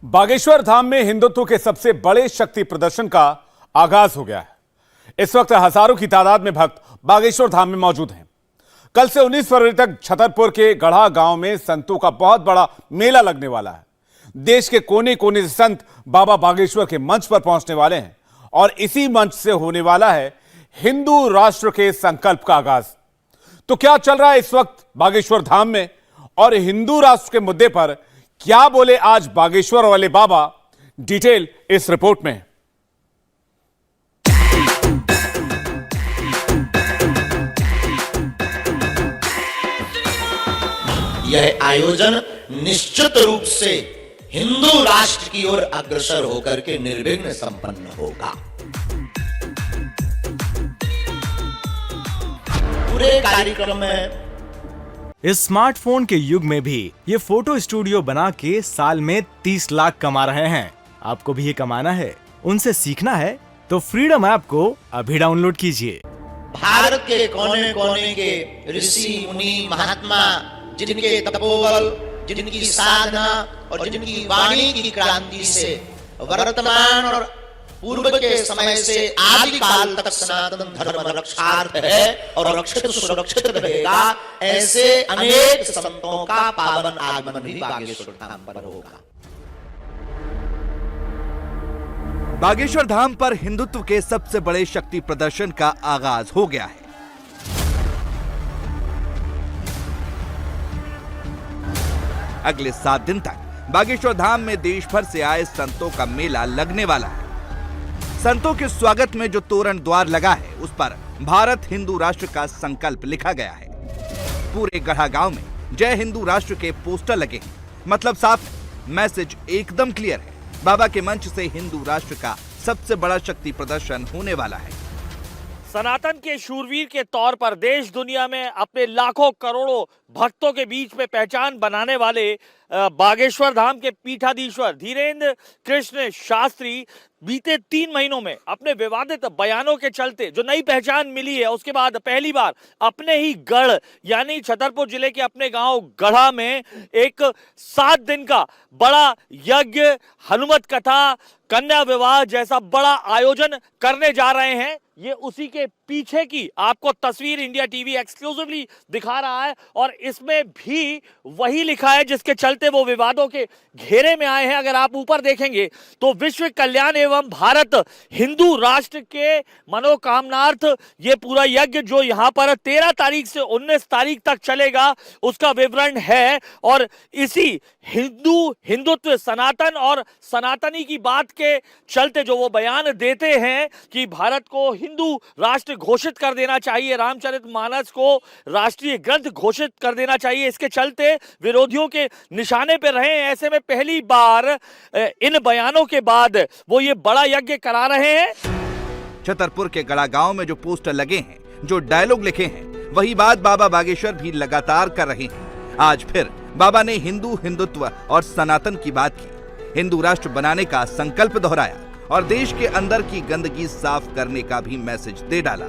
बागेश्वर धाम में हिंदुत्व के सबसे बड़े शक्ति प्रदर्शन का आगाज हो गया है। इस वक्त हजारों की तादाद में भक्त बागेश्वर धाम में मौजूद हैं। कल से 19 फरवरी तक छतरपुर के गढ़ा गांव में संतों का बहुत बड़ा मेला लगने वाला है। देश के कोने कोने से संत बाबा बागेश्वर के मंच पर पहुंचने वाले हैं और इसी मंच से होने वाला है हिंदू राष्ट्र के संकल्प का आगाज। तो क्या चल रहा है इस वक्त बागेश्वर धाम में और हिंदू राष्ट्र के मुद्दे पर क्या बोले आज बागेश्वर वाले बाबा, डिटेल इस रिपोर्ट में। यह आयोजन निश्चित रूप से हिंदू राष्ट्र की ओर अग्रसर होकर के निर्विघ्न संपन्न होगा। पूरे कार्यक्रम में इस स्मार्टफोन के युग में भी ये फोटो स्टूडियो बना के साल में 30 लाख कमा रहे हैं। आपको भी ये कमाना है, उनसे सीखना है तो फ्रीडम ऐप को अभी डाउनलोड कीजिए। भारत के कोने कोने के ऋषि मुनि महात्मा, जिनके तपोबल, जिनकी साधना और जिनकी वाणी की क्रांति से वर्तमान और पूर्व के समय से आदि काल तक सनातन धर्म रक्षार्थ है और रक्षित सुरक्षित रहेगा। ऐसे अनेक संतों का पावन आगमन भी बागेश्वर धाम पर होगा। बागेश्वर धाम पर हिंदुत्व के सबसे बड़े शक्ति प्रदर्शन का आगाज हो गया है। अगले 7 दिन तक बागेश्वर धाम में देश भर से आए संतों का मेला लगने वाला है। संतों के स्वागत में जो तोरण द्वार लगा है उस पर भारत हिंदू राष्ट्र का संकल्प लिखा गया है। पूरे गढ़ा गांव में जय हिंदू राष्ट्र के पोस्टर लगे हैं। मतलब साफ है, मैसेज एकदम क्लियर है। बाबा के मंच से हिंदू राष्ट्र का सबसे बड़ा शक्ति प्रदर्शन होने वाला है। सनातन के शूरवीर के तौर पर देश दुनिया में अपने लाखों करोड़ों भक्तों के बीच में पहचान बनाने वाले बागेश्वर धाम के पीठाधीश्वर धीरेन्द्र कृष्ण शास्त्री बीते 3 महीनों में अपने विवादित बयानों के चलते जो नई पहचान मिली है, उसके बाद पहली बार अपने ही गढ़ यानी छतरपुर जिले के अपने गांव गढ़ा में एक 7 दिन का बड़ा यज्ञ, हनुमत कथा, कन्या विवाह जैसा बड़ा आयोजन करने जा रहे हैं। ये उसी के पीछे की आपको तस्वीर इंडिया टीवी एक्सक्लूसिवली दिखा रहा है और इसमें भी वही लिखा है जिसके चलते वो विवादों के घेरे में आए हैं। अगर आप ऊपर देखेंगे तो विश्व कल्याण एवं भारत हिंदू राष्ट्र के मनोकामनार्थ ये पूरा यज्ञ जो यहाँ पर 13 तारीख से 19 तारीख तक चलेगा उसका विवरण है। और इसी हिंदुत्व सनातन और सनातनी की बात के चलते जो वो बयान देते हैं कि भारत को हिंदू राष्ट्र घोषित कर देना चाहिए, रामचरितमानस को राष्ट्रीय ग्रंथ घोषित कर देना चाहिए, इसके चलते विरोधियों के निशाने पर रहे हैं। ऐसे में पहली बार इन बयानों के बाद वो ये बड़ा यज्ञ करा रहे हैं। छतरपुर के गढ़ा गांव में जो पोस्टर लगे हैं, जो डायलॉग लिखे हैं, वही बात बाबा बागेश्वर भी लगातार कर रहे हैं। आज फिर बाबा ने हिंदुत्व और सनातन की बात की, हिंदू राष्ट्र बनाने का संकल्प दोहराया और देश के अंदर की गंदगी साफ करने का भी मैसेज दे डाला।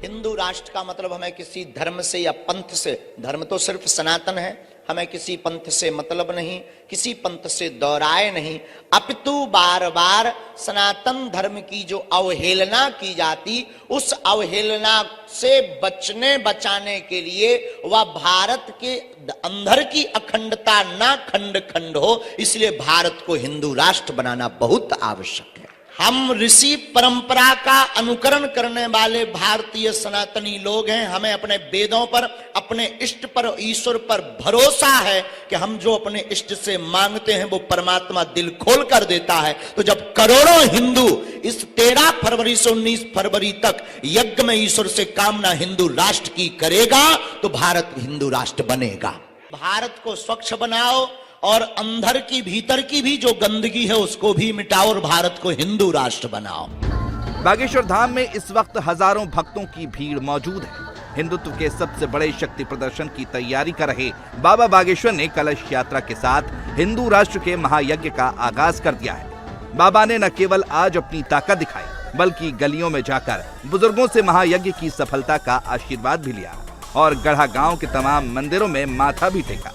हिंदू राष्ट्र का मतलब हमें किसी धर्म से या पंथ से, धर्म तो सिर्फ सनातन है, हमें किसी पंथ से मतलब नहीं, किसी पंथ से दौराए नहीं, अपितु बार बार सनातन धर्म की जो अवहेलना की जाती उस अवहेलना से बचाने के लिए वह भारत के अंदर की अखंडता ना खंड खंड हो, इसलिए भारत को हिंदू राष्ट्र बनाना बहुत आवश्यक है। हम ऋषि परंपरा का अनुकरण करने वाले भारतीय सनातनी लोग हैं। हमें अपने वेदों पर, अपने इष्ट पर, ईश्वर पर भरोसा है कि हम जो अपने इष्ट से मांगते हैं वो परमात्मा दिल खोल कर देता है। तो जब करोड़ों हिंदू इस 13 फरवरी से 19 फरवरी तक यज्ञ में ईश्वर से कामना हिंदू राष्ट्र की करेगा तो भारत हिंदू राष्ट्र बनेगा। भारत को स्वच्छ बनाओ और अंदर की भीतर की भी जो गंदगी है उसको भी मिटाओ और भारत को हिंदू राष्ट्र बनाओ। बागेश्वर धाम में इस वक्त हजारों भक्तों की भीड़ मौजूद है। हिंदुत्व के सबसे बड़े शक्ति प्रदर्शन की तैयारी कर रहे बाबा बागेश्वर ने कलश यात्रा के साथ हिंदू राष्ट्र के महायज्ञ का आगाज कर दिया है। बाबा ने न केवल आज अपनी ताकत दिखाई बल्कि गलियों में जाकर बुजुर्गों से महायज्ञ की सफलता का आशीर्वाद भी लिया और गढ़ा गांव के तमाम मंदिरों में माथा भी टेका।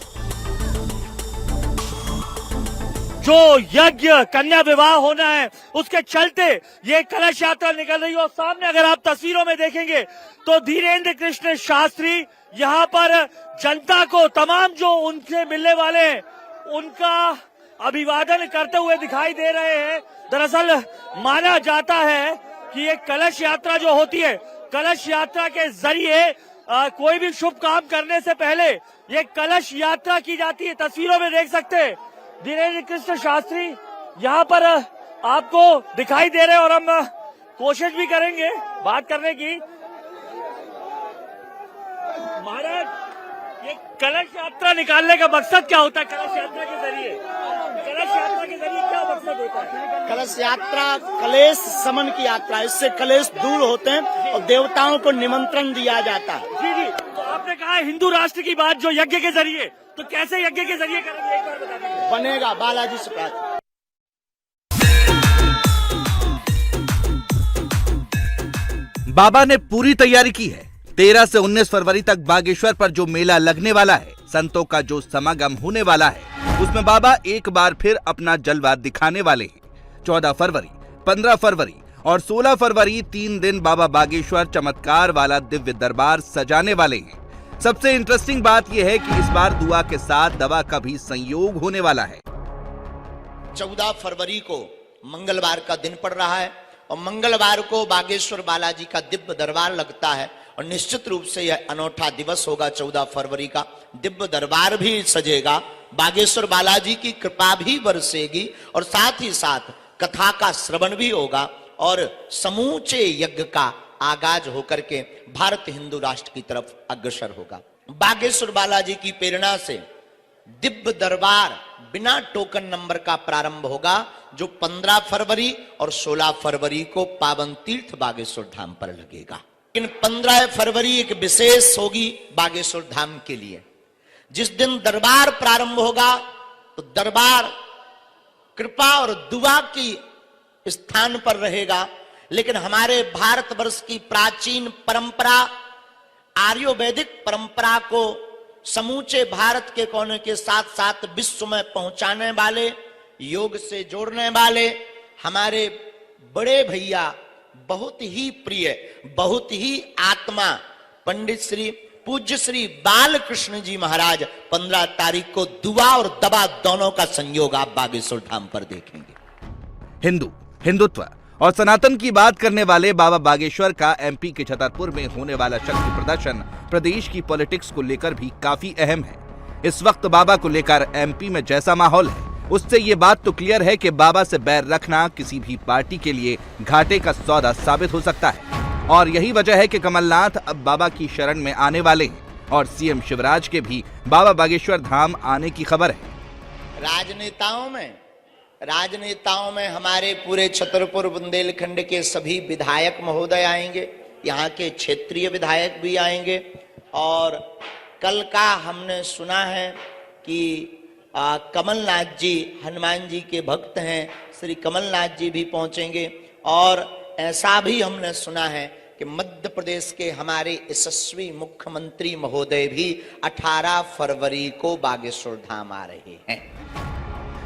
जो यज्ञ कन्या विवाह होना है उसके चलते ये कलश यात्रा निकल रही है। और सामने अगर आप तस्वीरों में देखेंगे तो धीरेन्द्र कृष्ण शास्त्री यहाँ पर जनता को, तमाम जो उनसे मिलने वाले हैं, उनका अभिवादन करते हुए दिखाई दे रहे हैं। दरअसल माना जाता है कि ये कलश यात्रा जो होती है, कलश यात्रा के जरिए कोई भी शुभ काम करने से पहले ये कलश यात्रा की जाती है। तस्वीरों में देख सकते हैं धीरेन्द्र कृष्ण शास्त्री यहाँ पर आपको दिखाई दे रहे हैं और हम कोशिश भी करेंगे बात करने की। महाराज, ये कलश यात्रा निकालने का मकसद क्या होता है? कलश यात्रा के जरिए क्या मकसद होता है? कलश यात्रा कलेश समन की यात्रा, इससे कलेश दूर होते हैं और देवताओं को निमंत्रण दिया जाता है। जी जी, तो आपने कहा हिंदू राष्ट्र की बात जो यज्ञ के जरिए, तो कैसे यज्ञ के जरिए करेंगे, एक बार बता दीजिए। बनेगा बालाजी से प्रार्थना। बाबा ने पूरी तैयारी की है। 13 से 19 फरवरी तक बागेश्वर पर जो मेला लगने वाला है, संतों का जो समागम होने वाला है, उसमें बाबा एक बार फिर अपना जलवा दिखाने वाले हैं। 14 फरवरी, 15 फरवरी और 16 फरवरी 3 दिन बाबा बागेश्वर चमत्कार वाला दिव्य दरबार सजाने वाले हैं। सबसे इंटरेस्टिंग बात यह है कि इस बार दुआ के साथ दवा का भी संयोग होने वाला है। 14 फरवरी को मंगलवार का दिन पड़ रहा है और मंगलवार को बागेश्वर बालाजी का दिव्य दरबार लगता है और निश्चित रूप से यह अनोखा दिवस होगा। 14 फरवरी का दिव्य दरबार भी सजेगा, बागेश्वर बालाजी की कृपा भी बरसेगी और साथ ही साथ कथा का श्रवण भी होगा और समूचे यज्ञ का आगाज होकर के भारत हिंदू राष्ट्र की तरफ अग्रसर होगा। बागेश्वर बालाजी की प्रेरणा से दिव्य दरबार बिना टोकन नंबर का प्रारंभ होगा, जो 15 फरवरी और 16 फरवरी को पावन तीर्थ बागेश्वर धाम पर लगेगा। लेकिन 15 फरवरी एक विशेष होगी बागेश्वर धाम के लिए। जिस दिन दरबार प्रारंभ होगा तो दरबार कृपा और दुआ की स्थान पर रहेगा, लेकिन हमारे भारतवर्ष की प्राचीन परंपरा, आर्योवैदिक परंपरा को समूचे भारत के कोने के साथ साथ विश्व में पहुंचाने वाले, योग से जोड़ने वाले हमारे बड़े भैया, बहुत ही प्रिय, बहुत ही आत्मा पंडित श्री पूज्य श्री बालकृष्ण जी महाराज 15 तारीख को दुआ और दवा दोनों का संयोग आप बागेश्वर धाम पर देखेंगे। हिंदुत्व और सनातन की बात करने वाले बाबा बागेश्वर का एमपी के छतरपुर में होने वाला शक्ति प्रदर्शन प्रदेश की पॉलिटिक्स को लेकर भी काफी अहम है। इस वक्त बाबा को लेकर एमपी में जैसा माहौल है, उससे ये बात तो क्लियर है कि बाबा से बैर रखना किसी भी पार्टी के लिए घाटे का सौदा साबित हो सकता है। और यही वजह है कि कमलनाथ अब बाबा की शरण में आने वाले हैं और सीएम शिवराज के भी बाबा बागेश्वर धाम आने की खबर है। राजनेताओं में हमारे पूरे छतरपुर बुंदेलखंड के सभी विधायक महोदय आएंगे, यहाँ के क्षेत्रीय विधायक भी आएंगे। और कल का हमने सुना है कि कमलनाथ जी, हनुमान जी के भक्त हैं, श्री कमलनाथ जी भी पहुंचेंगे। और ऐसा भी हमने सुना है कि मध्य प्रदेश के हमारे यशस्वी मुख्यमंत्री महोदय भी 18 फरवरी को बागेश्वर धाम आ रहे हैं।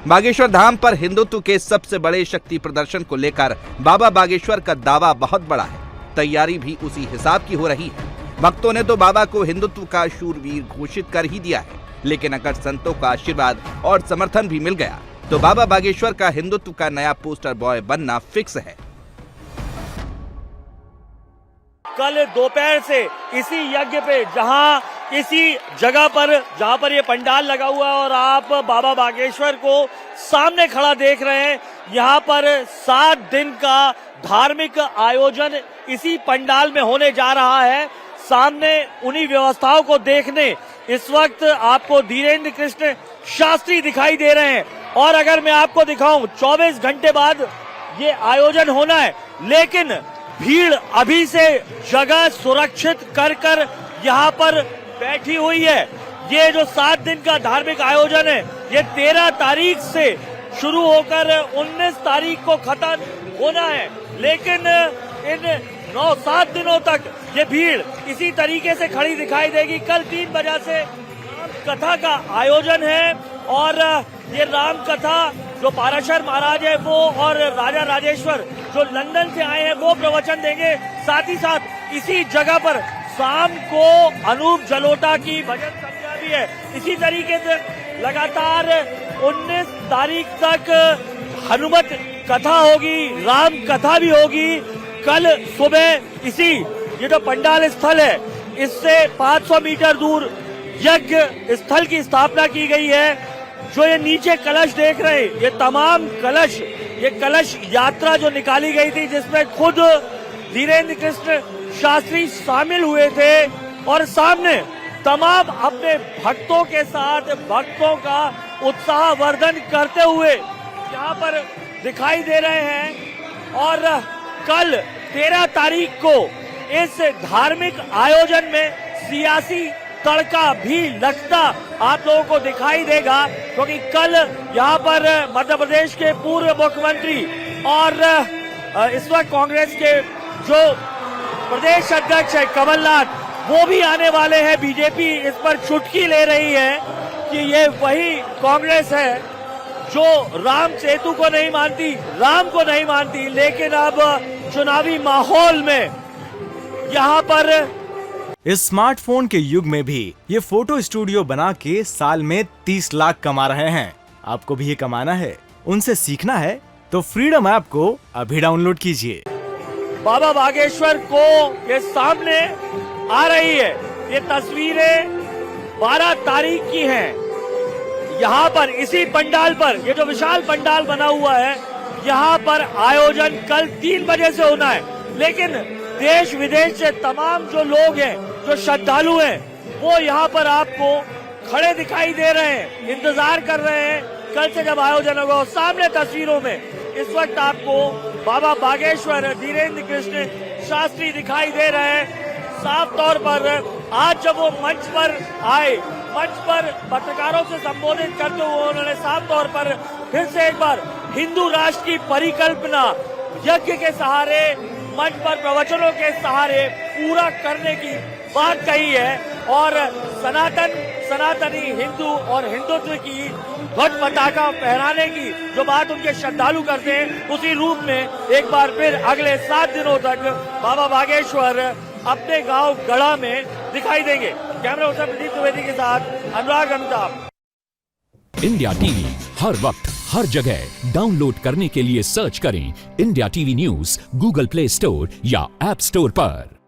बागेश्वर धाम पर हिंदुत्व के सबसे बड़े शक्ति प्रदर्शन को लेकर बाबा बागेश्वर का दावा बहुत बड़ा है। तैयारी भी उसी हिसाब की हो रही है। भक्तों ने तो बाबा को हिंदुत्व का शूरवीर घोषित कर ही दिया है, लेकिन अगर संतों का आशीर्वाद और समर्थन भी मिल गया तो बाबा बागेश्वर का हिंदुत्व का नया पोस्टर बॉय बनना फिक्स है। कल दोपहर से इसी यज्ञ पे, इसी जगह पर जहां पर ये पंडाल लगा हुआ है और आप बाबा बागेश्वर को सामने खड़ा देख रहे हैं, यहाँ पर 7 दिन का धार्मिक आयोजन इसी पंडाल में होने जा रहा है। सामने उन्हीं व्यवस्थाओं को देखने इस वक्त आपको धीरेन्द्र कृष्ण शास्त्री दिखाई दे रहे हैं। और अगर मैं आपको दिखाऊं 24 घंटे बाद ये आयोजन होना है, लेकिन भीड़ अभी से जगह सुरक्षित कर यहाँ पर बैठी हुई है। ये जो 7 दिन का धार्मिक आयोजन है, ये 13 तारीख से शुरू होकर 19 तारीख को खत्म होना है, लेकिन इन 9-7 दिनों तक ये भीड़ इसी तरीके से खड़ी दिखाई देगी। कल 3 बजे से राम कथा का आयोजन है और ये राम कथा जो पाराशर महाराज है वो और राजा राजेश्वर जो लंदन से आए हैं वो प्रवचन देंगे। साथ ही साथ इसी जगह पर शाम को अनूप जलोटा की भजन संध्या भी है। इसी तरीके से लगातार 19 तारीख तक हनुमत कथा होगी, राम कथा भी होगी। कल सुबह इसी ये जो पंडाल स्थल है इससे 500 मीटर दूर यज्ञ स्थल की स्थापना की गई है। जो ये नीचे कलश देख रहे हैं, ये तमाम कलश, ये कलश यात्रा जो निकाली गई थी जिसमें खुद धीरेन्द्र कृष्ण शास्त्री शामिल हुए थे और सामने तमाम अपने भक्तों के साथ भक्तों का उत्साह वर्धन करते हुए यहाँ पर दिखाई दे रहे हैं। और कल 13 तारीख को इस धार्मिक आयोजन में सियासी तड़का भी लगता आप लोगों को दिखाई देगा, क्योंकि कल यहाँ पर मध्य प्रदेश के पूर्व मुख्यमंत्री और इस वक्त कांग्रेस के जो प्रदेश अध्यक्ष है कमलनाथ वो भी आने वाले हैं। बीजेपी इस पर चुटकी ले रही है कि ये वही कांग्रेस है जो राम सेतु को नहीं मानती, राम को नहीं मानती, लेकिन अब चुनावी माहौल में यहाँ पर इस स्मार्टफोन के युग में भी ये फोटो स्टूडियो बना के साल में 30 लाख कमा रहे हैं। आपको भी ये कमाना है, उनसे सीखना है तो फ्रीडम ऐप को अभी डाउनलोड कीजिए। बाबा बागेश्वर को ये सामने आ रही है, ये तस्वीरें 12 तारीख की हैं। यहाँ पर इसी पंडाल पर, ये जो विशाल पंडाल बना हुआ है, यहाँ पर आयोजन कल 3 बजे से होना है। लेकिन देश विदेश से तमाम जो लोग हैं, जो श्रद्धालु हैं, वो यहाँ पर आपको खड़े दिखाई दे रहे हैं, इंतजार कर रहे हैं कल से जब आयोजन होगा। सामने तस्वीरों में इस वक्त आपको बाबा बागेश्वर धीरेन्द्र कृष्ण शास्त्री दिखाई दे रहे हैं। साफ तौर पर आज जब वो मंच पर आए, मंच पर पत्रकारों से संबोधित करते हुए उन्होंने साफ तौर पर फिर से एक बार हिंदू राष्ट्र की परिकल्पना यज्ञ के सहारे, मंच पर प्रवचनों के सहारे पूरा करने की बात कही है। और सनातनी हिंदू और हिंदुत्व की ध्वज पताका फहराने की जो बात उनके श्रद्धालु करते हैं, उसी रूप में एक बार फिर अगले 7 दिनों तक बाबा बागेश्वर अपने गांव गढ़ा में दिखाई देंगे। कैमरा पर्सन प्रदीप द्विवेदी के साथ अनुराग अमिताभ। इंडिया टीवी हर वक्त हर जगह डाउनलोड करने के लिए सर्च करें India TV news Google play store या ऐप स्टोर पर।